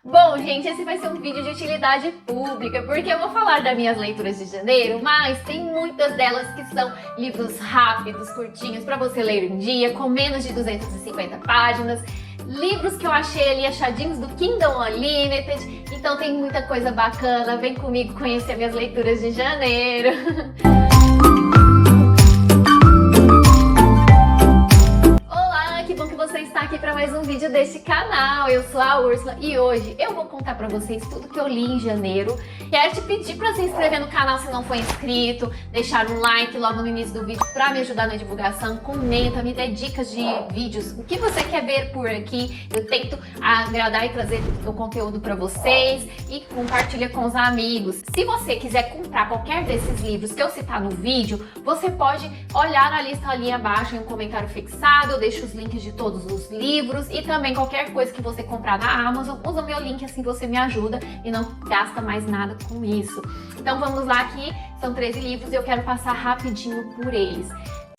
Bom, gente, esse vai ser um vídeo de utilidade pública, porque eu vou falar das minhas leituras de janeiro, mas tem muitas delas que são livros rápidos, curtinhos, para você ler um dia, com menos de 250 páginas, livros que eu achei ali achadinhos do Kindle Unlimited, então tem muita coisa bacana, vem comigo conhecer minhas leituras de janeiro. Aqui para mais um vídeo deste canal. Eu sou a Úrsula e hoje eu vou contar para vocês tudo que eu li em janeiro. Quero te pedir para se inscrever no canal se não for inscrito, deixar um like logo no início do vídeo para me ajudar na divulgação, comenta, me dê dicas de vídeos, o que você quer ver por aqui. Eu tento agradar e trazer o conteúdo para vocês e compartilha com os amigos. Se você quiser comprar qualquer desses livros que eu citar no vídeo, você pode olhar na lista ali abaixo em um comentário fixado. Eu deixo os links de todos os livros e também qualquer coisa que você comprar na Amazon, usa o meu link, assim você me ajuda e não gasta mais nada com isso. Então vamos lá, que são 13 livros e eu quero passar rapidinho por eles.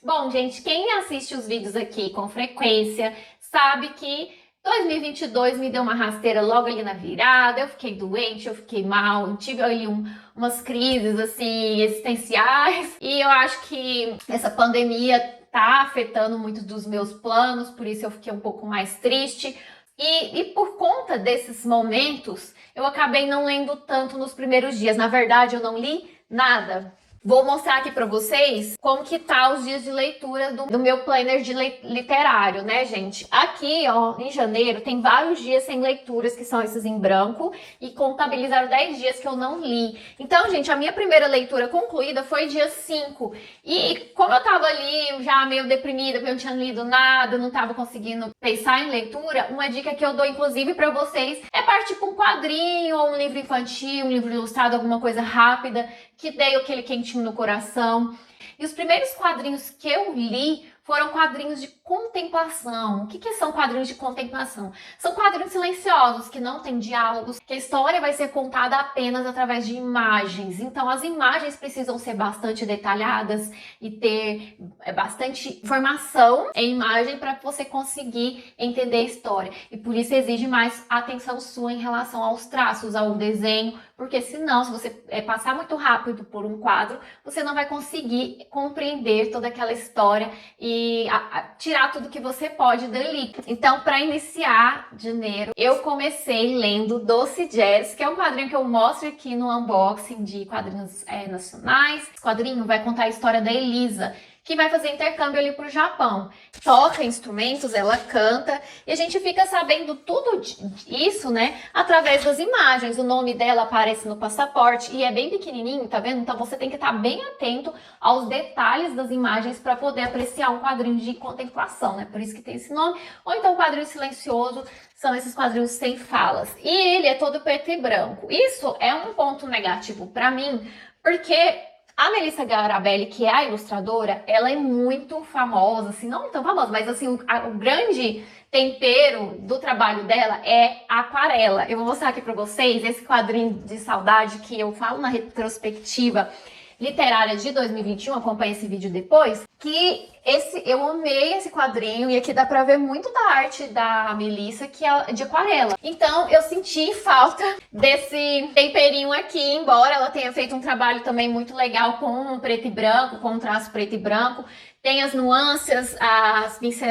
Bom, gente, quem assiste os vídeos aqui com frequência sabe que 2022 me deu uma rasteira logo ali na virada, eu fiquei doente, eu fiquei mal, tive ali umas crises assim existenciais e eu acho que essa pandemia tá afetando muito dos meus planos, por isso eu fiquei um pouco mais triste. E por conta desses momentos, eu acabei não lendo tanto nos primeiros dias. Na verdade, eu não li nada. Vou mostrar aqui pra vocês como que tá os dias de leitura do meu planner de literário, né, gente? Aqui, ó, em janeiro, tem vários dias sem leituras, que são esses em branco, e contabilizaram 10 dias que eu não li. Então, gente, a minha primeira leitura concluída foi dia 5. E como eu tava ali já meio deprimida, porque eu não tinha lido nada, não tava conseguindo pensar em leitura, uma dica que eu dou, inclusive, pra vocês é partir pra um quadrinho, ou um livro infantil, um livro ilustrado, alguma coisa rápida, que dê aquele quentinho no coração. E os primeiros quadrinhos que eu li foram quadrinhos de contemplação. O que são quadrinhos de contemplação? São quadrinhos silenciosos, que não tem diálogos, que a história vai ser contada apenas através de imagens. Então as imagens precisam ser bastante detalhadas e ter bastante informação em imagem para você conseguir entender a história. E por isso exige mais atenção sua em relação aos traços, ao desenho, porque senão, se você passar muito rápido por um quadro, você não vai conseguir compreender toda aquela história e tirar tudo que você pode dali. Então, para iniciar janeiro, eu comecei lendo Doce Jazz, que é um quadrinho que eu mostro aqui no unboxing de quadrinhos nacionais. Esse quadrinho vai contar a história da Elisa, que vai fazer intercâmbio ali pro Japão. Toca instrumentos, ela canta, e a gente fica sabendo tudo isso, né, através das imagens. O nome dela aparece no passaporte e é bem pequenininho, tá vendo? Então você tem que estar bem atento aos detalhes das imagens para poder apreciar um quadrinho de contemplação, né? Por isso que tem esse nome. Ou então quadrinho silencioso, são esses quadrinhos sem falas. E ele é todo preto e branco. Isso é um ponto negativo para mim, porque a Melissa Garabelli, que é a ilustradora, ela é muito famosa, assim, não tão famosa, mas assim, o grande tempero do trabalho dela é a aquarela. Eu vou mostrar aqui pra vocês esse quadrinho de saudade que eu falo na retrospectiva literária de 2021, acompanha esse vídeo depois, que eu amei esse quadrinho e aqui dá pra ver muito da arte da Melissa, que é de aquarela. Então eu senti falta desse temperinho aqui, embora ela tenha feito um trabalho também muito legal com preto e branco, com traço preto e branco. Tem as nuances,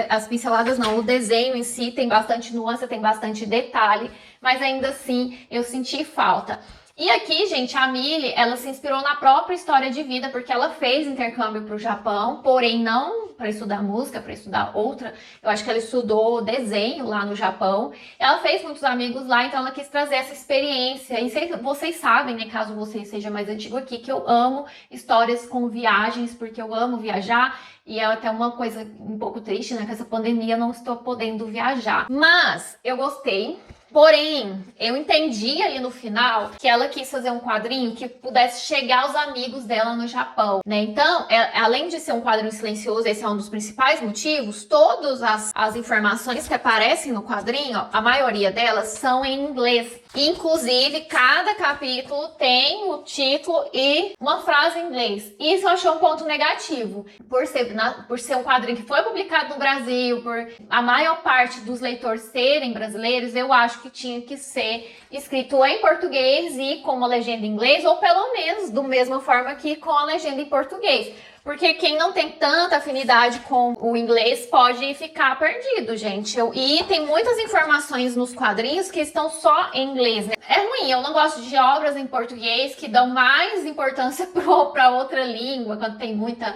as pinceladas não, o desenho em si tem bastante nuance, tem bastante detalhe, mas ainda assim eu senti falta. E aqui, gente, a Milly, ela se inspirou na própria história de vida, porque ela fez intercâmbio para o Japão, porém não para estudar música, para estudar outra. Eu acho que ela estudou desenho lá no Japão. Ela fez muitos amigos lá, então ela quis trazer essa experiência. E vocês sabem, né, caso você seja mais antigo aqui, que eu amo histórias com viagens, porque eu amo viajar. E é até uma coisa um pouco triste, né, que essa pandemia eu não estou podendo viajar. Mas eu gostei. Porém, eu entendi ali no final que ela quis fazer um quadrinho que pudesse chegar aos amigos dela no Japão, né? Então, além de ser um quadrinho silencioso, esse é um dos principais motivos, todas as informações que aparecem no quadrinho, ó, a maioria delas são em inglês. Inclusive, cada capítulo tem o título e uma frase em inglês. Isso eu achei um ponto negativo. Por ser um quadrinho que foi publicado no Brasil, por a maior parte dos leitores serem brasileiros, eu acho que tinha que ser escrito em português e com uma legenda em inglês, ou pelo menos da mesma forma que com a legenda em português. Porque quem não tem tanta afinidade com o inglês pode ficar perdido, gente. E tem muitas informações nos quadrinhos que estão só em inglês, né? É ruim, eu não gosto de obras em português que dão mais importância para outra língua, quando tem muita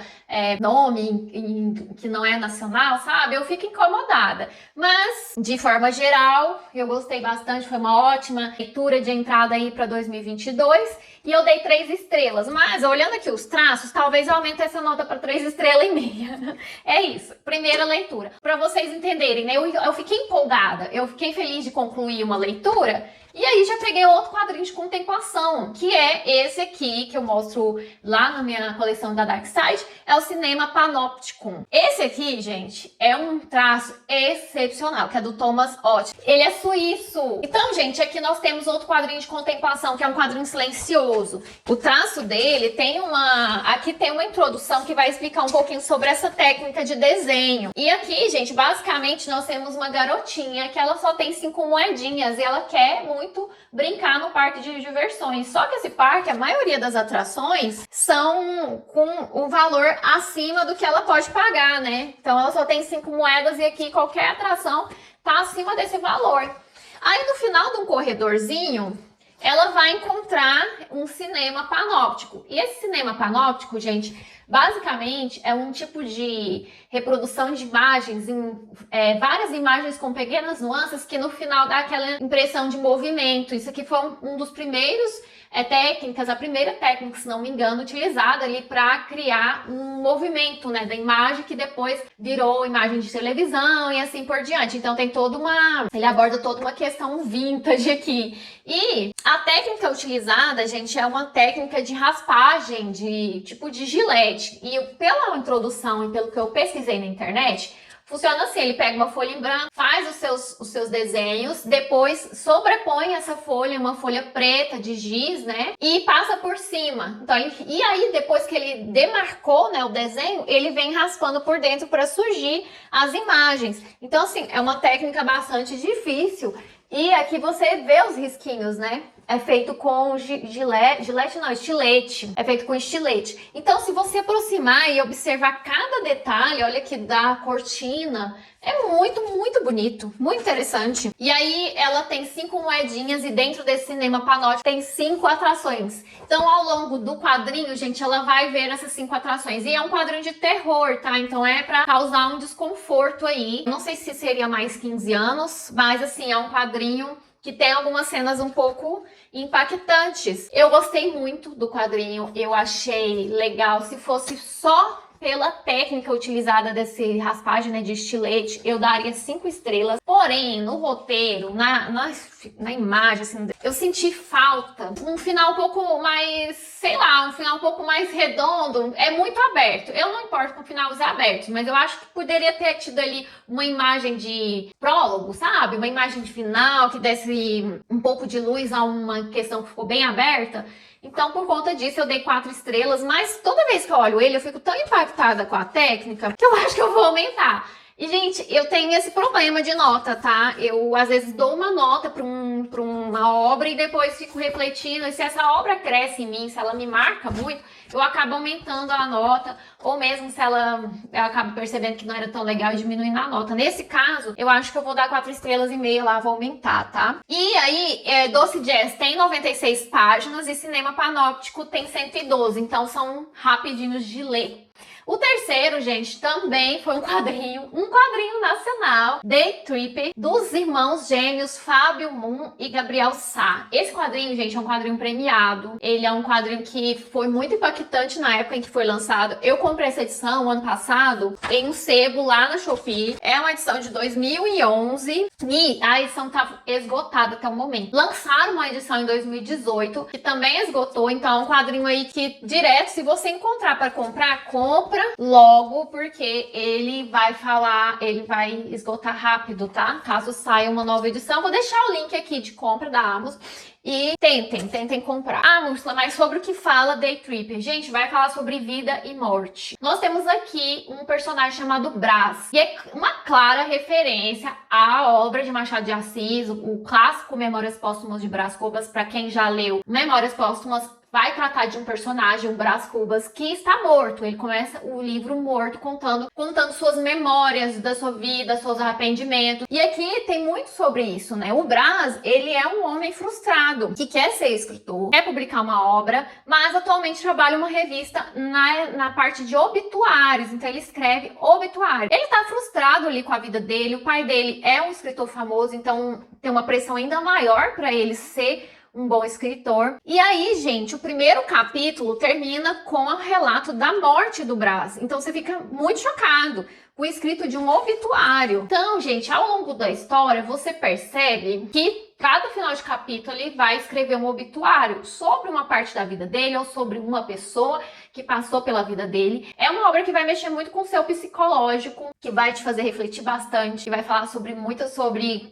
nome que não é nacional, sabe? Eu fico incomodada. Mas, de forma geral, eu gostei bastante, foi uma ótima leitura de entrada aí para 2022. E eu dei 3 estrelas, mas olhando aqui os traços, talvez eu aumente essa nota para 3,5 estrelas. É isso, primeira leitura. Para vocês entenderem, né? Eu fiquei empolgada, eu fiquei feliz de concluir uma leitura. E aí já peguei outro quadrinho de contemplação, que é esse aqui, que eu mostro lá na minha coleção da Dark Side, é o Cinema Panopticon. Esse aqui, gente, é um traço excepcional, que é do Thomas Ott. Ele é suíço. Então, gente, aqui nós temos outro quadrinho de contemplação, que é um quadrinho silencioso. O traço dele tem aqui tem uma introdução que vai explicar um pouquinho sobre essa técnica de desenho. E aqui, gente, basicamente nós temos uma garotinha que ela só tem 5 moedinhas e ela quer muito brincar no parque de diversões. Só que esse parque, a maioria das atrações são com o valor acima do que ela pode pagar, né? Então ela só tem 5 moedas e aqui qualquer atração tá acima desse valor. Aí no final de um corredorzinho, ela vai encontrar um cinema panóptico. E esse cinema panóptico, gente, basicamente é um tipo de reprodução de imagens, várias imagens com pequenas nuances que no final dá aquela impressão de movimento. Isso aqui foi um dos primeiros técnicas, a primeira técnica, se não me engano, utilizada ali para criar um movimento, né, da imagem, que depois virou imagem de televisão e assim por diante. Então tem ele aborda toda uma questão vintage aqui. E a técnica utilizada, gente, é uma técnica de raspagem, de tipo de gilete. E pela introdução e pelo que eu pesquisei na internet, funciona assim: ele pega uma folha em branco, faz os seus desenhos, depois sobrepõe essa folha, uma folha preta de giz, né? E passa por cima. Então, e aí, depois que ele demarcou, né, o desenho, ele vem raspando por dentro para surgir as imagens. Então, assim, é uma técnica bastante difícil. E aqui você vê os risquinhos, né? É feito com estilete. É feito com estilete. Então, se você aproximar e observar cada detalhe, olha aqui da cortina, é muito, muito bonito, muito interessante. E aí, ela tem 5 moedinhas e dentro desse cinema panóptico tem 5 atrações. Então, ao longo do quadrinho, gente, ela vai ver essas 5 atrações. E é um quadrinho de terror, tá? Então, é pra causar um desconforto aí. Não sei se seria mais 15 anos, mas assim, é um quadrinho que tem algumas cenas um pouco impactantes. Eu gostei muito do quadrinho, eu achei legal. Se fosse só pela técnica utilizada desse raspagem, né, de estilete, eu daria 5 estrelas. Porém, no roteiro, na imagem, assim, eu senti falta. Um final um pouco mais, sei lá, um final um pouco mais redondo. É muito aberto. Eu não importo com finais abertos, mas eu acho que poderia ter tido ali uma imagem de prólogo, sabe? Uma imagem de final que desse um pouco de luz a uma questão que ficou bem aberta. Então, por conta disso, eu dei 4 estrelas, mas toda vez que eu olho ele, eu fico tão impactada com a técnica que eu acho que eu vou aumentar. E, gente, eu tenho esse problema de nota, tá? Eu, às vezes, dou uma nota para uma obra e depois fico refletindo. E se essa obra cresce em mim, se ela me marca muito, eu acabo aumentando a nota. Ou mesmo se eu acabo percebendo que não era tão legal e diminuindo a nota. Nesse caso, eu acho que eu vou dar 4,5 estrelas lá, vou aumentar, tá? E aí, Doce Jazz tem 96 páginas e Cinema Panóptico tem 112. Então, são rapidinhos de ler. O terceiro, gente, também foi um quadrinho nacional, Day Tripper, dos irmãos gêmeos Fábio Moon e Gabriel Sá. Esse quadrinho, gente, é um quadrinho premiado. Ele é um quadrinho que foi muito impactante na época em que foi lançado. Eu comprei essa edição ano passado em um sebo lá na Shopee. É uma edição de 2011 e a edição tá esgotada até o momento. Lançaram uma edição em 2018 que também esgotou. Então é um quadrinho aí que direto, se você encontrar para comprar, compra. compra logo, porque ele vai falar, ele vai esgotar rápido, tá? Caso saia uma nova edição, vou deixar o link aqui de compra da Amazon. E tentem comprar. Ah, Úrsula, mas sobre o que fala Day Tripper? Gente, vai falar sobre vida e morte. Nós temos aqui um personagem chamado Brás, que é uma clara referência à obra de Machado de Assis, o clássico Memórias Póstumas de Brás Cubas. Para quem já leu Memórias Póstumas, vai tratar de um personagem, um Brás Cubas, que está morto. Ele começa o livro morto, contando suas memórias da sua vida, seus arrependimentos. E aqui tem muito sobre isso, né? O Brás, ele é um homem frustrado, que quer ser escritor, quer publicar uma obra, mas atualmente trabalha em uma revista na parte de obituários. Então ele escreve obituário. Ele tá frustrado ali com a vida dele. O pai dele é um escritor famoso, então tem uma pressão ainda maior para ele ser um bom escritor. E aí, gente, o primeiro capítulo termina com o relato da morte do Brás. Então você fica muito chocado com o escrito de um obituário. Então, gente, ao longo da história, você percebe que cada final de capítulo ele vai escrever um obituário sobre uma parte da vida dele ou sobre uma pessoa que passou pela vida dele. É uma obra que vai mexer muito com o seu psicológico, que vai te fazer refletir bastante, que vai falar sobre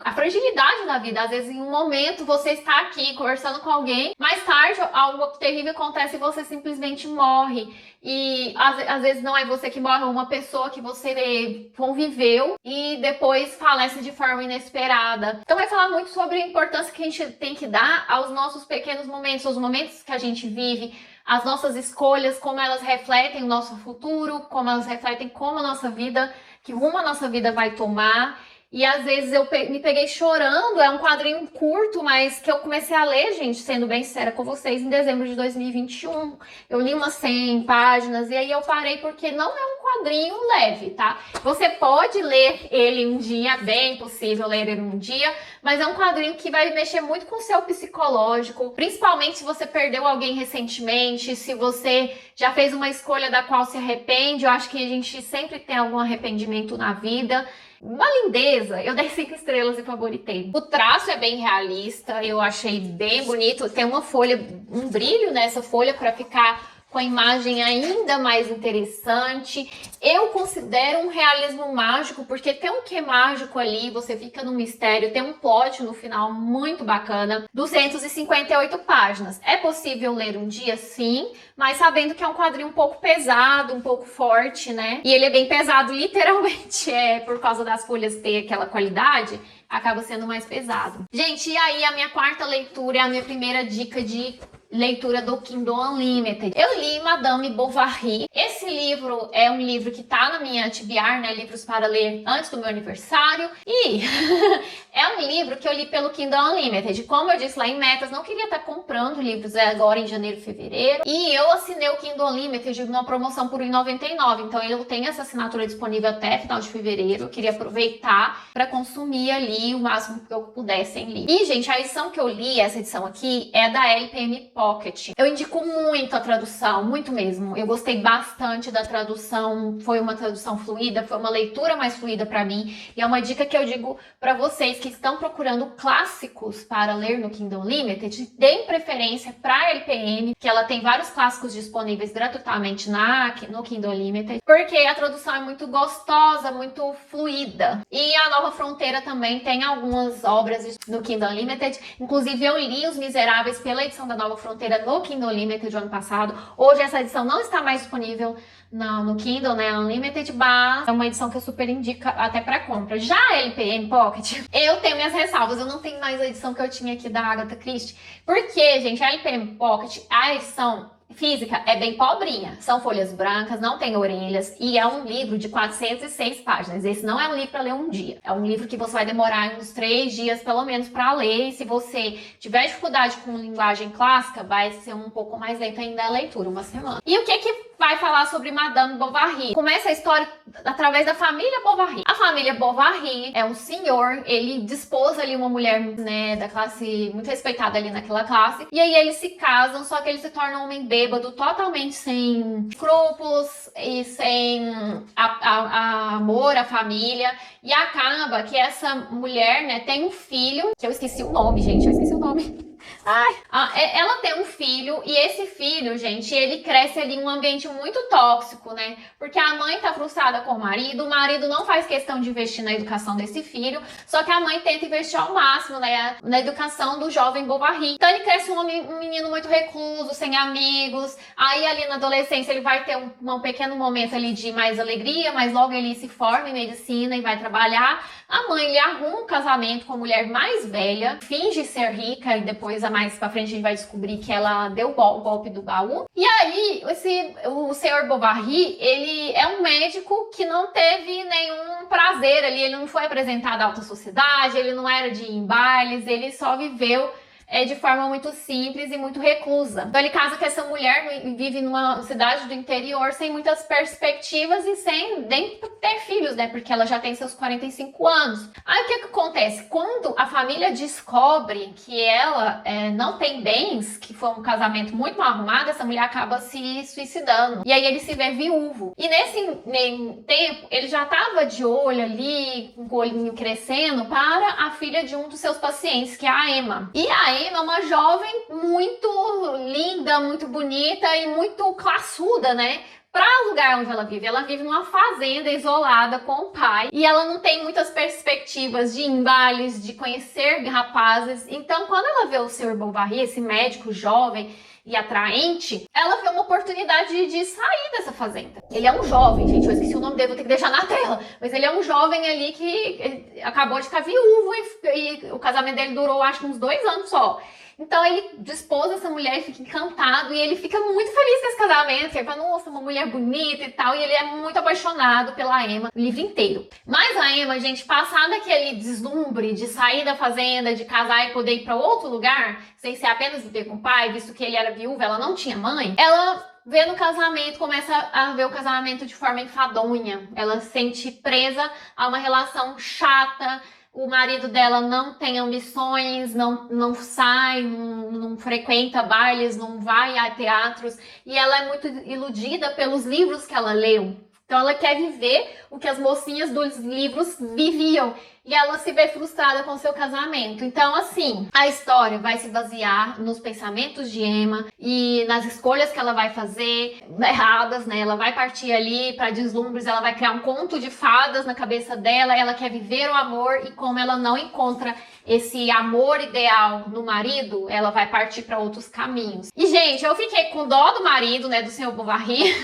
a fragilidade da vida. Às vezes, em um momento, você está aqui conversando com alguém, mais tarde, algo terrível acontece e você simplesmente morre. E às vezes não é você que morre, é uma pessoa que você conviveu e depois falece de forma inesperada. Então vai falar muito sobre a importância que a gente tem que dar aos nossos pequenos momentos, aos momentos que a gente vive, as nossas escolhas, como elas refletem o nosso futuro, como elas refletem como a nossa vida, que rumo a nossa vida vai tomar. E às vezes eu me peguei chorando, é um quadrinho curto, mas que eu comecei a ler, gente, sendo bem sincera com vocês, em dezembro de 2021. Eu li umas 100 páginas e aí eu parei porque não é um quadrinho leve, tá? Você pode ler ele um dia, bem possível ler ele um dia, mas é um quadrinho que vai mexer muito com o seu psicológico, principalmente se você perdeu alguém recentemente, se você já fez uma escolha da qual se arrepende. Eu acho que a gente sempre tem algum arrependimento na vida. Uma lindeza, eu dei 5 estrelas e favoritei. O traço é bem realista, eu achei bem bonito. Tem uma folha, um brilho nessa folha para ficar com a imagem ainda mais interessante. Eu considero um realismo mágico, porque tem um quê mágico ali, você fica no mistério, tem um plot no final muito bacana. 258 páginas. É possível ler um dia, sim, mas sabendo que é um quadrinho um pouco pesado, um pouco forte, né? E ele é bem pesado, literalmente, por causa das folhas ter aquela qualidade, acaba sendo mais pesado. Gente, e aí a minha quarta leitura é a minha primeira dica de leitura do Kindle Unlimited. Eu li Madame Bovary. Esse livro é um livro que tá na minha TBR, né? Livros para ler antes do meu aniversário. E é um livro que eu li pelo Kindle Unlimited. Como eu disse lá em Metas, não queria estar comprando livros agora em janeiro e fevereiro. E eu assinei o Kindle Unlimited numa promoção por R$1,99. Então eu tenho essa assinatura disponível até final de fevereiro. Eu queria aproveitar para consumir ali o máximo que eu pudesse em livro. E, gente, a edição que eu li, essa edição aqui, é da LPM Pocket. Eu indico muito a tradução, muito mesmo. Eu gostei bastante da tradução, foi uma tradução fluida, foi uma leitura mais fluida para mim. E é uma dica que eu digo para vocês que estão procurando clássicos para ler no Kindle Unlimited, deem preferência para a LPM, que ela tem vários clássicos disponíveis gratuitamente no Kindle Unlimited, porque a tradução é muito gostosa, muito fluida. E a Nova Fronteira também tem algumas obras no Kindle Unlimited. Inclusive eu li Os Miseráveis pela edição da Nova Fronteira no Kindle Unlimited do ano passado. Hoje essa edição não está mais disponível no Kindle, né, Unlimited, mas é uma edição que eu super indico até para compra. Já a LPM Pocket, eu tenho minhas ressalvas, eu não tenho mais a edição que eu tinha aqui da Agatha Christie, porque, gente, a LPM Pocket, a edição física é bem pobrinha, são folhas brancas, não tem orelhas e é um livro de 406 páginas. Esse não é um livro para ler um dia, é um livro que você vai demorar uns 3 dias pelo menos para ler, e se você tiver dificuldade com linguagem clássica, vai ser um pouco mais lenta ainda a leitura, uma semana. E o que vai falar sobre Madame Bovary? Começa a história através da família Bovary. A família Bovary é um senhor, ele dispôs ali uma mulher, né, da classe, muito respeitada ali naquela classe, e aí eles se casam, só que ele se torna um homem bêbado, totalmente sem escrúpulos e sem amor à família, e acaba que essa mulher, né, tem um filho, que eu esqueci o nome, gente, eu esqueci o nome Ela tem um filho e esse filho, gente, ele cresce ali em um ambiente muito tóxico, né? Porque a mãe tá frustrada com o marido não faz questão de investir na educação desse filho, só que a mãe tenta investir ao máximo, né, na educação do jovem Bovary. Então ele cresce um menino muito recluso, sem amigos, aí ali na adolescência ele vai ter um pequeno momento ali de mais alegria, mas logo ele se forma em medicina e vai trabalhar. A mãe lhe arruma um casamento com a mulher mais velha, finge ser rica e depois mais pra frente a gente vai descobrir que ela deu o golpe do baú. E aí, o senhor Bovary, ele é um médico que não teve nenhum prazer ali, ele não foi apresentado à alta sociedade, ele não era de ir em bailes, ele só viveu de forma muito simples e muito reclusa. Então ele casa com essa mulher, vive numa cidade do interior sem muitas perspectivas e sem nem ter filhos, né? Porque ela já tem seus 45 anos. Aí o que acontece? Quando a família descobre que ela não tem bens, que foi um casamento muito mal arrumado, essa mulher acaba se suicidando. E aí ele se vê viúvo. E nesse meio tempo, ele já estava de olho ali, com o olhinho crescendo, para a filha de um dos seus pacientes, que é a Emma. E a Emma é uma jovem muito linda, muito bonita e muito classuda, né? Para o lugar onde ela vive numa fazenda isolada com o pai e ela não tem muitas perspectivas de ir em bailes, de conhecer rapazes. Então, quando ela vê o Sr. Bovary, esse médico jovem e atraente, ela vê uma oportunidade de sair dessa fazenda. Ele é um jovem, gente, eu esqueci o nome dele, vou ter que deixar na tela, mas ele é um jovem ali que acabou de ficar viúvo e o casamento dele durou, acho que uns 2 anos só. Então ele dispôs essa mulher e fica encantado e ele fica muito feliz com esse casamento. Ele fala, nossa, uma mulher bonita e tal. E ele é muito apaixonado pela Emma o livro inteiro. Mas a Emma, gente, passada aquele deslumbre de sair da fazenda, de casar e poder ir para outro lugar, sem ser apenas viver com o pai, visto que ele era viúvo, ela não tinha mãe, ela vê no casamento, começa a ver o casamento de forma enfadonha. Ela se sente presa a uma relação chata. O marido dela não tem ambições, não sai, não frequenta bailes, não vai a teatros. E ela é muito iludida pelos livros que ela leu. Então ela quer viver o que as mocinhas dos livros viviam. E ela se vê frustrada com o seu casamento. Então, assim, a história vai se basear nos pensamentos de Emma e nas escolhas que ela vai fazer erradas, né? Ela vai partir ali para deslumbres, ela vai criar um conto de fadas na cabeça dela, ela quer viver o amor e como ela não encontra esse amor ideal no marido, ela vai partir para outros caminhos. E, gente, eu fiquei com dó do marido, né, do Sr. Bovary.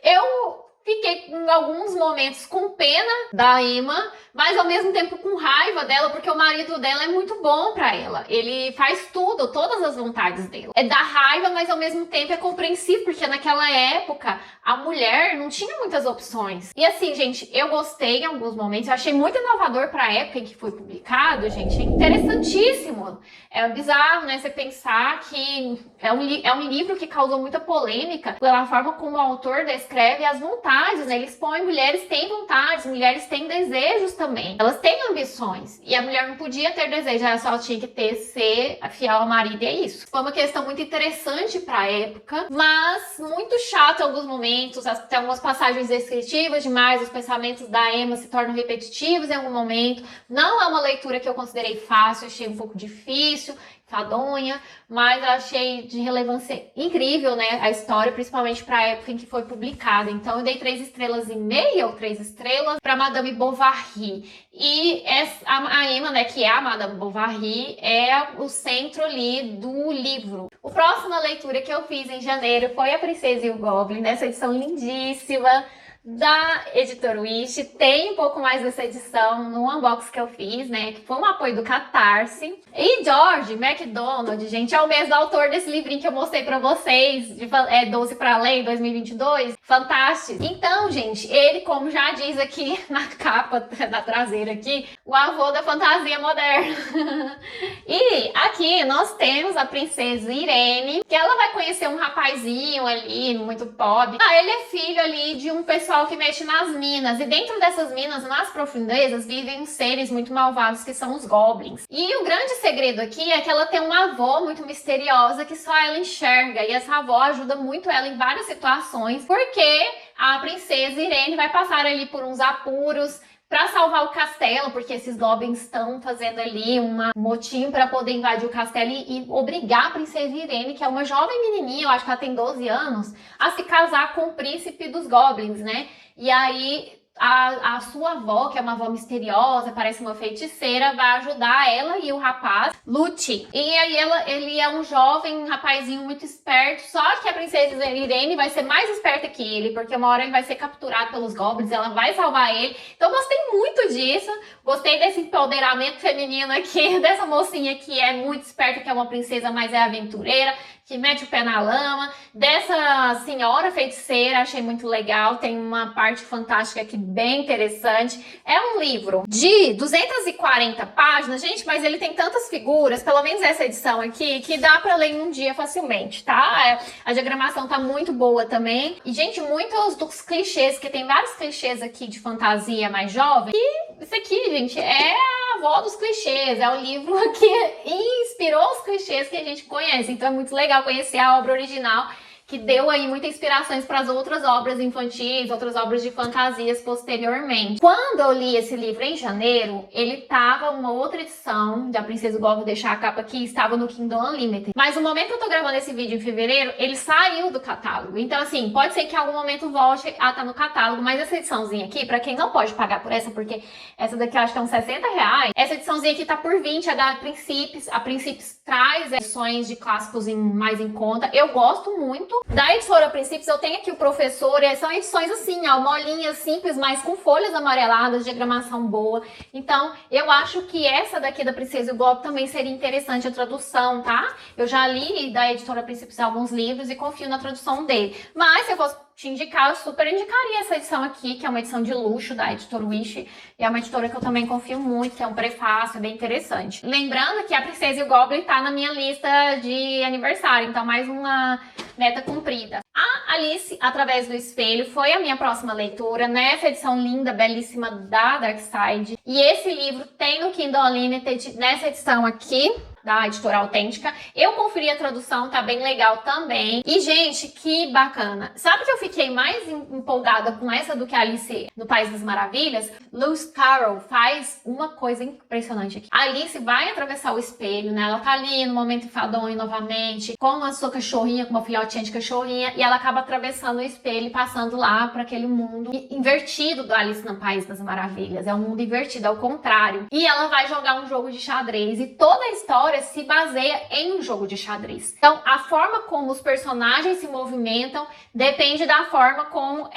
Eu fiquei em alguns momentos com pena da Emma, mas ao mesmo tempo com raiva dela, porque o marido dela é muito bom pra ela. Ele faz tudo, todas as vontades dela. É da raiva, mas ao mesmo tempo é compreensível, porque naquela época a mulher não tinha muitas opções. E assim, gente, eu gostei em alguns momentos, eu achei muito inovador pra época em que foi publicado, gente. É interessantíssimo. É bizarro, né, você pensar que é um livro que causou muita polêmica pela forma como o autor descreve as vontades, né? Ele expõe mulheres têm vontades, mulheres têm desejos também. Elas têm ambições. E a mulher não podia ter desejo, ela só tinha que ser fiel ao marido e é isso. Foi uma questão muito interessante pra época, mas muito chata em alguns momentos. Tem algumas passagens descritivas demais, os pensamentos da Emma se tornam repetitivos em algum momento. Não é uma leitura que eu considerei fácil, achei um pouco difícil, enfadonha, mas eu achei de relevância incrível, né, a história, principalmente para a época em que foi publicada. Então eu dei 3,5 estrelas ou 3 estrelas para Madame Bovary. E a Emma, né, que é a Madame Bovary, é o centro ali do livro. A próxima leitura que eu fiz em janeiro foi A Princesa e o Goblin, nessa edição lindíssima da Editora Wish. Tem um pouco mais dessa edição no unboxing que eu fiz, né? Que foi um apoio do Catarse. E George MacDonald, gente, é o mesmo autor desse livrinho que eu mostrei pra vocês, de 12 para Além, 2022. Fantástico. Então, gente, ele, como já diz aqui na capa da traseira aqui, o avô da fantasia moderna. E aqui nós temos a princesa Irene, que ela vai conhecer um rapazinho ali, muito pobre. Ele é filho ali de um pessoal que mexe nas minas, e dentro dessas minas, nas profundezas, vivem uns seres muito malvados que são os goblins. E o grande segredo aqui é que ela tem uma avó muito misteriosa que só ela enxerga, e essa avó ajuda muito ela em várias situações, porque a princesa Irene vai passar ali por uns apuros para salvar o castelo, porque esses goblins estão fazendo ali um motim para poder invadir o castelo e obrigar a princesa Irene, que é uma jovem menininha, eu acho que ela tem 12 anos, a se casar com o príncipe dos goblins, né? E aí a sua avó, que é uma avó misteriosa, parece uma feiticeira, vai ajudar ela e o rapaz, Lute. E aí ele é um jovem, um rapazinho muito esperto, só que a princesa Irene vai ser mais esperta que ele, porque uma hora ele vai ser capturado pelos goblins, ela vai salvar ele. Então eu gostei muito disso, gostei desse empoderamento feminino aqui, dessa mocinha que é muito esperta, que é uma princesa, mas é aventureira, que mete o pé na lama, dessa senhora feiticeira, achei muito legal, tem uma parte fantástica aqui bem interessante. É um livro de 240 páginas, gente, mas ele tem tantas figuras, pelo menos essa edição aqui, que dá pra ler em um dia facilmente, tá? A diagramação tá muito boa também. E, gente, muitos dos clichês, que tem vários clichês aqui de fantasia mais jovem, e isso aqui, gente, é a avó dos clichês, é o livro que inspirou os clichês que a gente conhece, então é muito legal conhecer a obra original, que deu aí muitas inspirações para as outras obras infantis, outras obras de fantasias posteriormente. Quando eu li esse livro em janeiro, ele tava uma outra edição da Princesa Igual, vou deixar a capa aqui, estava no Kindle Unlimited. Mas no momento que eu tô gravando esse vídeo em fevereiro, ele saiu do catálogo. Então assim, pode ser que em algum momento volte a estar no catálogo, mas essa ediçãozinha aqui, para quem não pode pagar por essa, porque essa daqui eu acho que é uns 60 reais, essa ediçãozinha aqui tá por 20, é da Princípios. A Princípios traz edições de clássicos mais em conta. Eu gosto muito. Da editora Princípios, eu tenho aqui o Professor, e são edições assim, ó, molinhas, simples, mas com folhas amareladas, diagramação boa. Então, eu acho que essa daqui da Princesa e o Golpe também seria interessante a tradução, tá? Eu já li da editora Princípios alguns livros e confio na tradução dele. Mas, se eu fosse te indicar, eu super indicaria essa edição aqui, que é uma edição de luxo da editora Wish, e é uma editora que eu também confio muito, que é um prefácio, é bem interessante. Lembrando que a Princesa e o Goblin tá na minha lista de aniversário, então mais uma meta cumprida. A Alice Através do Espelho foi a minha próxima leitura, nessa edição linda, belíssima da Darkside. E esse livro tem no Kindle Unlimited, nessa edição aqui, da editora Autêntica. Eu conferi a tradução, tá bem legal também. E, gente, que bacana. Sabe que eu fiquei mais empolgada com essa do que a Alice no País das Maravilhas? Lewis Carroll faz uma coisa impressionante aqui. A Alice vai atravessar o espelho, né? Ela tá ali no momento enfadonho novamente, com a sua cachorrinha, com uma filhotinha de cachorrinha, e ela acaba atravessando o espelho e passando lá para aquele mundo invertido do Alice no País das Maravilhas. É um mundo invertido, ao contrário. E ela vai jogar um jogo de xadrez, e toda a história se baseia em um jogo de xadrez. Então, a forma como os personagens se movimentam depende da forma como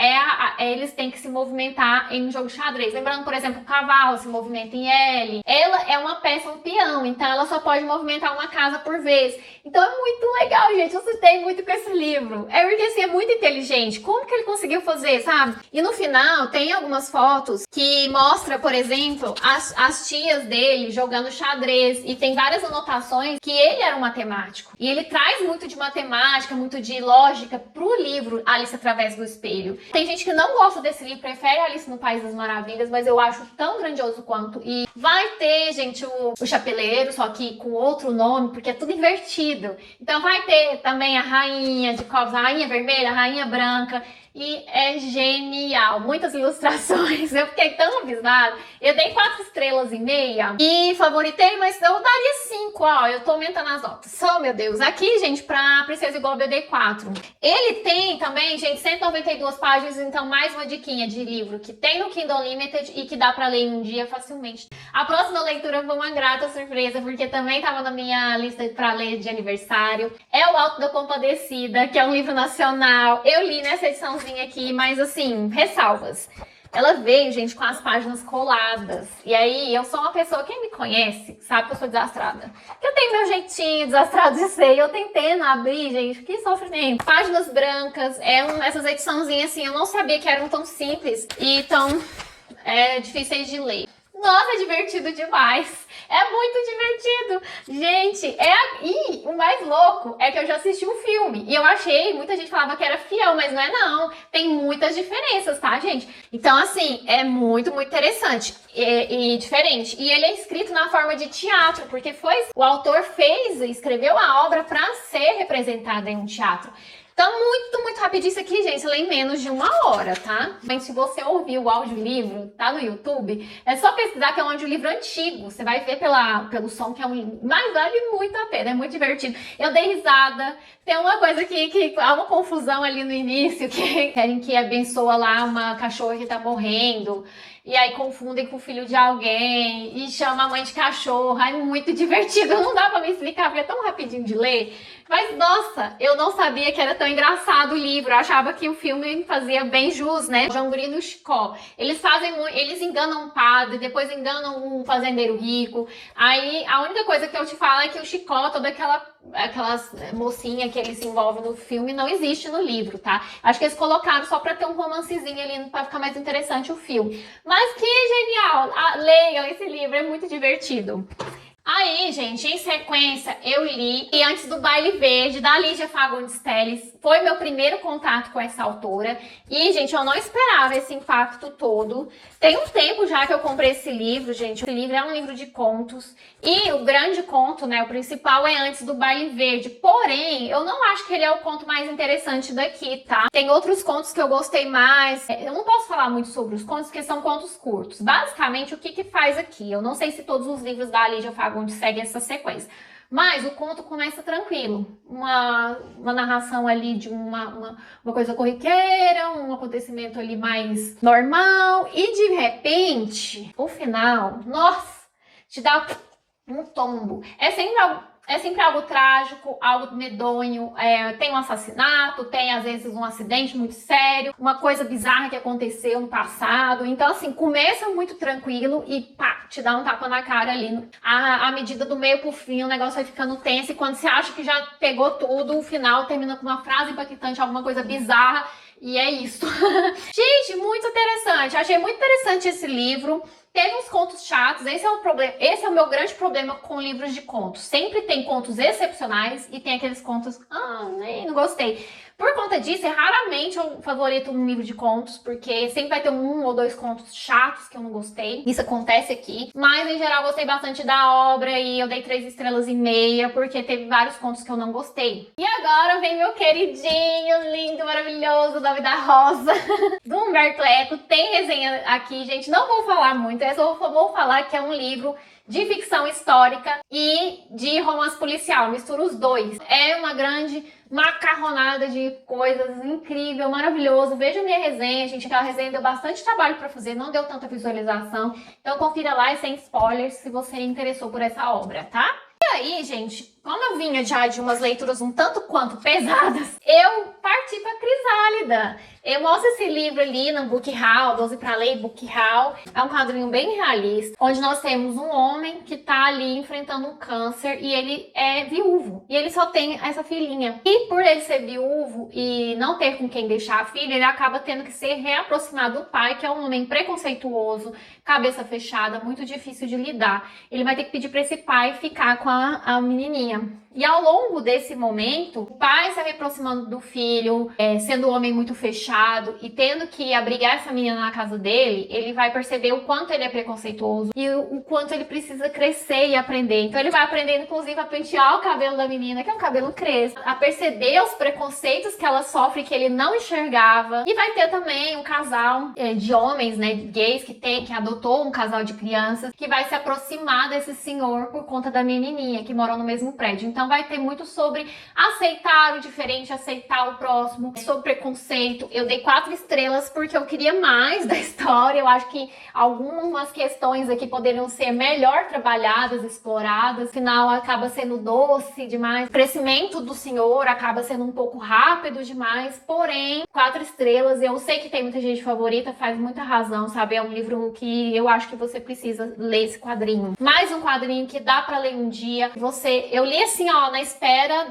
eles têm que se movimentar em um jogo de xadrez. Lembrando, por exemplo, o cavalo se movimenta em L. Ela é uma peça, um peão, então ela só pode movimentar uma casa por vez. Então é muito legal, gente. Eu assustei muito com esse livro. É porque assim, é muito inteligente. Como que ele conseguiu fazer, sabe? E no final tem algumas fotos que mostra, por exemplo, as tias dele jogando xadrez, e tem várias anotações que ele era um matemático. E ele traz muito de matemática, muito de lógica pro livro Alice Através do Espelho. Tem gente que não gosta desse livro, prefere Alice no País das Maravilhas, mas eu acho tão grandioso quanto. E vai ter, gente, o Chapeleiro, só que com outro nome, porque é tudo invertido. Então vai ter também a Rainha de Copas, a Rainha Vermelha, a Rainha Branca. E é genial, muitas ilustrações, eu fiquei tão abismada. Eu dei 4,5 estrelas e favoritei, mas eu daria 5, ó, eu tô aumentando as notas. Oh, meu Deus, aqui, gente, pra Princesa e Golpe eu dei 4. Ele tem também, gente, 192 páginas, então mais uma diquinha de livro que tem no Kindle Unlimited e que dá pra ler em um dia facilmente. A próxima leitura foi uma grata surpresa, porque também tava na minha lista pra ler de aniversário. É O Alto da Compadecida, que é um livro nacional. Eu li nessa edição aqui, mas assim, ressalvas. Ela veio, gente, com as páginas coladas. E aí, eu sou uma pessoa, quem me conhece, sabe que eu sou desastrada. Que eu tenho meu jeitinho desastrado de ser. Eu tentei não abrir, gente, que sofrimento. Páginas brancas, essas ediçãozinhas assim, eu não sabia que eram tão simples e tão difíceis de ler. Nossa, é divertido demais. É muito divertido. Gente, e o mais louco é que eu já assisti um filme. E eu achei, muita gente falava que era fiel, mas não é não. Tem muitas diferenças, tá, gente? Então, assim, é muito, muito interessante e diferente. E ele é escrito na forma de teatro, porque o autor escreveu a obra para ser representada em um teatro. Então, muito rapidinho isso aqui, gente. Lê em menos de 1 hora, tá? Mas se você ouvir o audiolivro, tá no YouTube, é só pesquisar que é um audiolivro antigo. Você vai ver pelo som que é um... Mas vale muito a pena, é muito divertido. Eu dei risada. Tem uma coisa que há uma confusão ali no início, que querem que abençoa lá uma cachorra que tá morrendo. E aí confundem com o filho de alguém e chama a mãe de cachorra. É muito divertido, não dá pra me explicar, porque é tão rapidinho de ler. Mas, nossa, eu não sabia que era tão engraçado o livro. Eu achava que o filme fazia bem jus, né? O Janguri no Chicó. Eles enganam um padre, depois enganam um fazendeiro rico. Aí, a única coisa que eu te falo é que o Chicó, toda aquelas mocinha que ele se envolve no filme, não existe no livro, tá? Acho que eles colocaram só pra ter um romancezinho ali, pra ficar mais interessante o filme. Mas que genial! Leiam esse livro, é muito divertido. Aí, gente, em sequência, eu li E Antes do Baile Verde, da Lígia Fagundes Telles. Foi meu primeiro contato com essa autora. E, gente, eu não esperava esse impacto todo. Tem um tempo já que eu comprei esse livro, gente. Esse livro é um livro de contos. E o grande conto, né, o principal é Antes do Baile Verde. Porém, eu não acho que ele é o conto mais interessante daqui, tá? Tem outros contos que eu gostei mais. Eu não posso falar muito sobre os contos, porque são contos curtos. Basicamente, o que faz aqui? Eu não sei se todos os livros da Lígia Fagundes seguem essa sequência. Mas o conto começa tranquilo. Uma narração ali de uma coisa corriqueira, um acontecimento ali mais normal. E de repente, o final, nossa, te dá um tombo. É sempre algo trágico, algo medonho, tem um assassinato, tem às vezes um acidente muito sério, uma coisa bizarra que aconteceu no passado. Então, assim, começa muito tranquilo e pá, te dá um tapa na cara ali. À medida do meio pro fim, o negócio vai ficando tenso e quando você acha que já pegou tudo, o final termina com uma frase impactante, alguma coisa bizarra. E é isso. Gente, muito interessante. Achei muito interessante esse livro. Teve uns contos chatos, esse é o problema, esse é o meu grande problema com livros de contos. Sempre tem contos excepcionais e tem aqueles contos, nem não gostei. Por conta disso, raramente eu favorito um livro de contos, porque sempre vai ter 1 ou 2 contos chatos que eu não gostei. Isso acontece aqui. Mas, em geral, eu gostei bastante da obra e eu dei 3,5 estrelas, porque teve vários contos que eu não gostei. E agora vem meu queridinho, lindo, maravilhoso, Nome da Rosa, do Humberto Eco. Tem resenha aqui, gente. Não vou falar muito, eu só vou falar que é um livro de ficção histórica e de romance policial. Mistura os dois. É uma grande macarronada de coisas, incrível, maravilhoso. Veja minha resenha, gente. Aquela resenha deu bastante trabalho pra fazer, não deu tanta visualização. Então confira lá e sem spoilers se você interessou por essa obra, tá? E aí, gente, como eu vinha já de umas leituras um tanto quanto pesadas, eu parti pra Crisálida. Eu mostro esse livro ali no Book Haul, 12 para Ler, Book Haul. É um quadrinho bem realista, onde nós temos um homem que tá ali enfrentando um câncer e ele é viúvo. E ele só tem essa filhinha. E por ele ser viúvo e não ter com quem deixar a filha, ele acaba tendo que ser reaproximado do pai, que é um homem preconceituoso, cabeça fechada, muito difícil de lidar. Ele vai ter que pedir para esse pai ficar com a menininha. E ao longo desse momento, o pai se aproximando do filho, sendo um homem muito fechado e tendo que abrigar essa menina na casa dele, ele vai perceber o quanto ele é preconceituoso e o quanto ele precisa crescer e aprender. Então ele vai aprendendo, inclusive, a pentear o cabelo da menina, que é um cabelo crespo, a perceber os preconceitos que ela sofre que ele não enxergava. E vai ter também um casal de homens, né, gays, que adotou um casal de crianças, que vai se aproximar desse senhor por conta da menininha, que moram no mesmo prédio. Então vai ter muito sobre aceitar o diferente, aceitar o próximo, sobre preconceito. Eu dei 4 estrelas porque eu queria mais da história. Eu acho que algumas questões aqui poderiam ser melhor trabalhadas, exploradas. Afinal, acaba sendo doce demais. O crescimento do senhor acaba sendo um pouco rápido demais. Porém, 4 estrelas. Eu sei que tem muita gente favorita, faz muita razão, sabe? É um livro que eu acho que você precisa ler esse quadrinho. Mais um quadrinho que dá pra ler um dia. Eu li assim, ó, na espera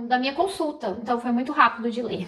da minha consulta. Então foi muito rápido de ler.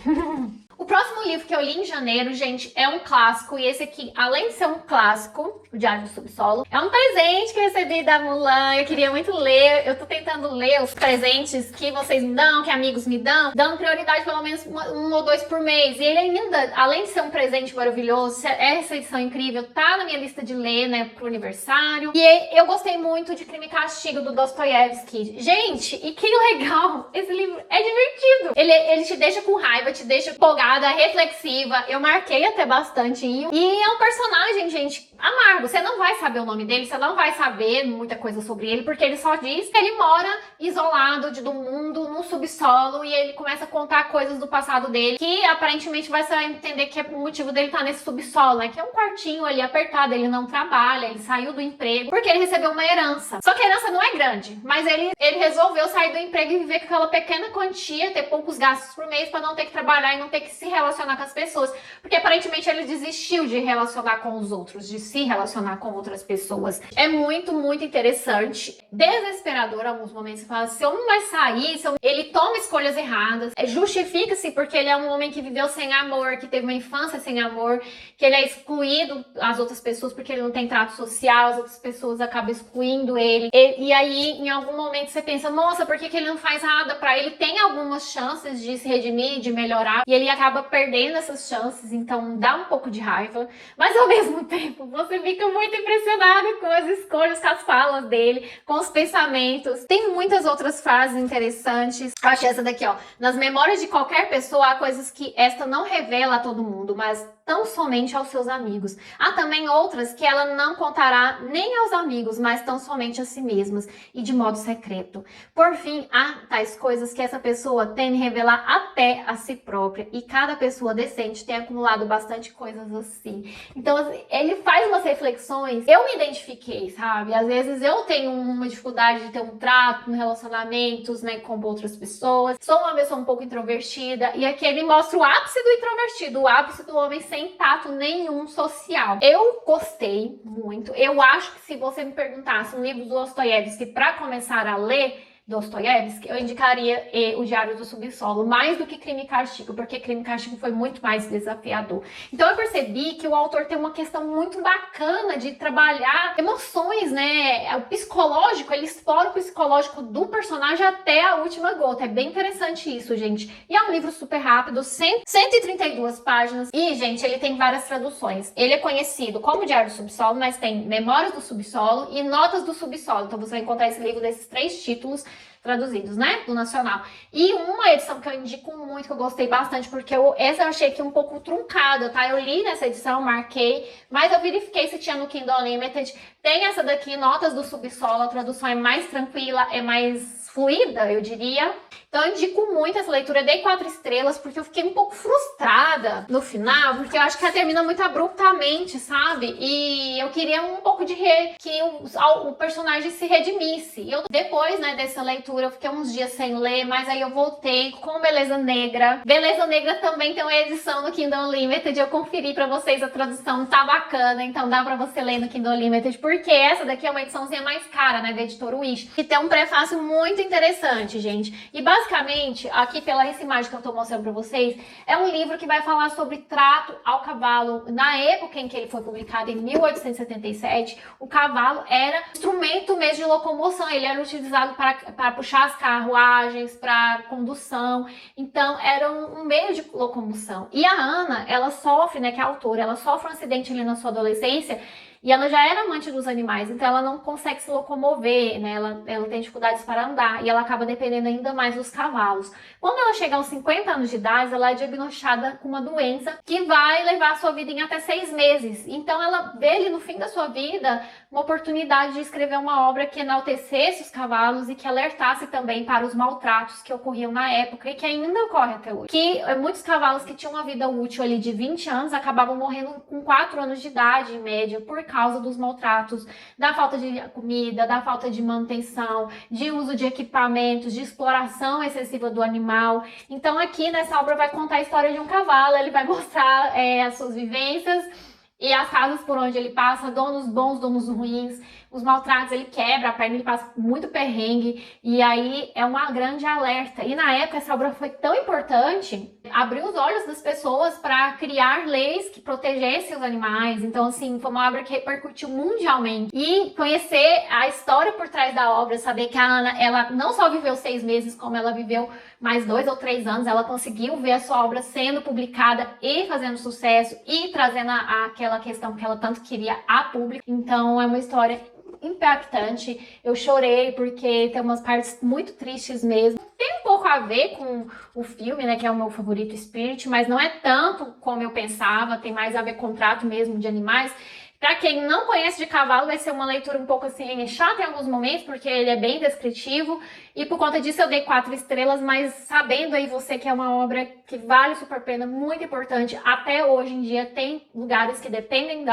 O próximo livro que eu li em janeiro, gente, é um clássico. E esse aqui, além de ser um clássico, O Diário do Subsolo, é um presente que eu recebi da Mulan. Eu queria muito ler. Eu tô tentando ler os presentes que vocês me dão, que amigos me dão, dando prioridade pelo menos um ou dois por mês. E ele ainda, além de ser um presente maravilhoso, essa edição incrível, tá na minha lista de ler, né, pro aniversário. E eu gostei muito de Crime e Castigo, do Dostoiévski. Gente, e que legal! Esse livro é divertido. Ele te deixa com raiva, te deixa empolgada, reflexiva. Eu marquei até bastante. E é um personagem, gente, amargo. Você não vai saber o nome dele, você não vai saber muita coisa sobre ele, porque ele só diz que ele mora isolado do mundo, no subsolo, e ele começa a contar coisas do passado dele, que aparentemente vai entender que é o motivo dele estar nesse subsolo, né? Que é um quartinho ali apertado, ele não trabalha, ele saiu do emprego, porque ele recebeu uma herança. Só que a herança não é grande, mas ele resolveu sair do emprego e viver com aquela pequena quantia, ter poucos gastos por mês para não ter que trabalhar e não ter que se relacionar com as pessoas, porque aparentemente ele desistiu de relacionar com os outros, de se relacionar com outras pessoas. É muito, muito interessante, desesperador em alguns momentos. Você fala, se eu não vai sair, ele toma escolhas erradas, justifica-se porque ele é um homem que viveu sem amor, que teve uma infância sem amor, que ele é excluído das outras pessoas porque ele não tem trato social, as outras pessoas acabam excluindo ele. E aí, em algum momento, você pensa, nossa, por que ele não faz nada pra ele? Tem algumas chances de se redimir, de melhorar, e ele acaba perdendo essas chances, então dá um pouco de raiva, mas ao mesmo tempo você fica muito impressionado com as escolhas, com as falas dele, com os pensamentos. Tem muitas outras frases interessantes. Eu achei essa daqui, ó. Nas memórias de qualquer pessoa há coisas que esta não revela a todo mundo, mas tão somente aos seus amigos. Há também outras que ela não contará nem aos amigos, mas tão somente a si mesmas e de modo secreto. Por fim, há tais coisas que essa pessoa teme revelar até a si própria, e cada pessoa decente tem acumulado bastante coisas assim. Então, ele faz umas reflexões, eu me identifiquei, sabe? Às vezes eu tenho uma dificuldade de ter um trato, relacionamentos, né, com outras pessoas. Sou uma pessoa um pouco introvertida, e aqui ele mostra o ápice do introvertido, o ápice do homem sem tato nenhum social. Eu gostei muito. Eu acho que se você me perguntasse um livro do Dostoiévski para começar a ler Dostoiévski, eu indicaria O Diário do Subsolo, mais do que Crime e Castigo, porque Crime e Castigo foi muito mais desafiador. Então eu percebi que o autor tem uma questão muito bacana de trabalhar emoções, né? O psicológico, ele explora o psicológico do personagem até a última gota. É bem interessante isso, gente. E é um livro super rápido, 132 páginas. E, gente, ele tem várias traduções. Ele é conhecido como Diário do Subsolo, mas tem Memórias do Subsolo e Notas do Subsolo. Então você vai encontrar esse livro desses 3 títulos traduzidos, né, do nacional. E uma edição que eu indico muito, que eu gostei bastante, porque essa eu achei que um pouco truncada, tá? Eu li nessa edição, marquei, mas eu verifiquei se tinha no Kindle Unlimited. Tem essa daqui, Notas do Subsolo, a tradução é mais tranquila, é mais fluida, eu diria. Então eu indico muito essa leitura, eu dei 4 estrelas, porque eu fiquei um pouco frustrada no final, porque eu acho que ela termina muito abruptamente, sabe? E eu queria um pouco de que o personagem se redimisse. E depois, né, dessa leitura, eu fiquei uns dias sem ler, mas aí eu voltei com Beleza Negra. Beleza Negra também tem uma edição no Kindle Unlimited, eu conferi pra vocês, a tradução tá bacana, então dá pra você ler no Kindle Unlimited, porque essa daqui é uma ediçãozinha mais cara, né, da editora Wish, que tem um prefácio muito interessante, gente. E basicamente, aqui pela essa imagem que eu tô mostrando pra vocês, é um livro que vai falar sobre trato ao cavalo. Na época em que ele foi publicado, em 1877, o cavalo era instrumento mesmo de locomoção, ele era utilizado para puxar as carruagens, para condução, então era um meio de locomoção. E a Ana, ela sofre, né, que é a autora, ela sofre um acidente ali na sua adolescência, e ela já era amante dos animais, então ela não consegue se locomover, né? Ela tem dificuldades para andar e ela acaba dependendo ainda mais dos cavalos. Quando ela chega aos 50 anos de idade, ela é diagnosticada com uma doença que vai levar a sua vida em até 6 meses. Então ela vê ali no fim da sua vida uma oportunidade de escrever uma obra que enaltecesse os cavalos e que alertasse também para os maltratos que ocorriam na época e que ainda ocorre até hoje. Que muitos cavalos que tinham uma vida útil ali de 20 anos acabavam morrendo com 4 anos de idade, em média, por causa dos maltratos, da falta de comida, da falta de manutenção, de uso de equipamentos, de exploração excessiva do animal. Então aqui nessa obra vai contar a história de um cavalo, ele vai mostrar as suas vivências e as casas por onde ele passa, donos bons, donos ruins, os maltratos, ele quebra a perna, ele passa muito perrengue, e aí é uma grande alerta. E na época essa obra foi tão importante, abriu os olhos das pessoas para criar leis que protegessem os animais. Então, assim, foi uma obra que repercutiu mundialmente. E conhecer a história por trás da obra, saber que a Ana, ela não só viveu 6 meses, como ela viveu mais 2 ou 3 anos, ela conseguiu ver a sua obra sendo publicada e fazendo sucesso e trazendo aquela questão que ela tanto queria a público. Então, é uma história impactante. Eu chorei porque tem umas partes muito tristes mesmo. Tem um pouco a ver com o filme, né, que é o meu favorito, Spirit, mas não é tanto como eu pensava, tem mais a ver com o trato mesmo de animais. Pra quem não conhece de cavalo, vai ser uma leitura um pouco assim chata em alguns momentos, porque ele é bem descritivo, e por conta disso eu dei 4 estrelas, mas sabendo aí você que é uma obra que vale super a pena, muito importante, até hoje em dia tem lugares que dependem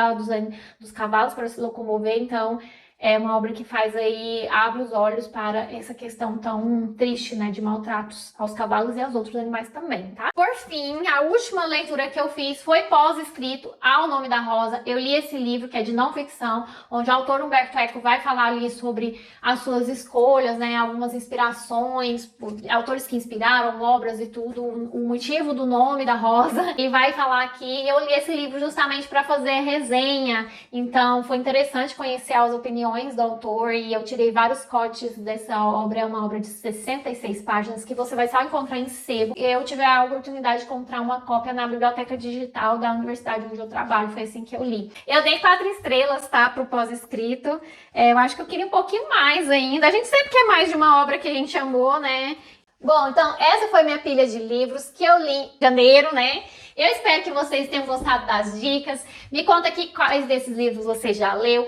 dos cavalos para se locomover, então é uma obra que faz aí, abre os olhos para essa questão tão triste, né, de maltratos aos cavalos e aos outros animais também, tá? Por fim, a última leitura que eu fiz foi pós-escrito Ao Nome da Rosa. Eu li esse livro, que é de não ficção, onde o autor Humberto Eco vai falar ali sobre as suas escolhas, né, algumas inspirações, autores que inspiraram obras e tudo, o motivo do nome da rosa, e vai falar que eu li esse livro justamente para fazer resenha, então foi interessante conhecer as opiniões do autor e eu tirei vários cortes dessa obra. É uma obra de 66 páginas que você vai só encontrar em sebo. Eu tive a oportunidade de encontrar uma cópia na biblioteca digital da universidade onde eu trabalho, foi assim que eu li. Eu dei 4 estrelas, tá, pro pós-escrito. Eu acho que eu queria um pouquinho mais ainda. A gente sempre quer mais de uma obra que a gente amou, né? Bom, então essa foi minha pilha de livros que eu li em janeiro, né? Eu espero que vocês tenham gostado das dicas. Me conta aqui quais desses livros você já leu,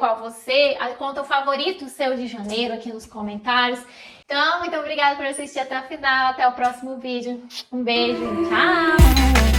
conta o favorito seu de janeiro aqui nos comentários. Então, muito obrigada por assistir até o final. Até o próximo vídeo. Um beijo, tchau!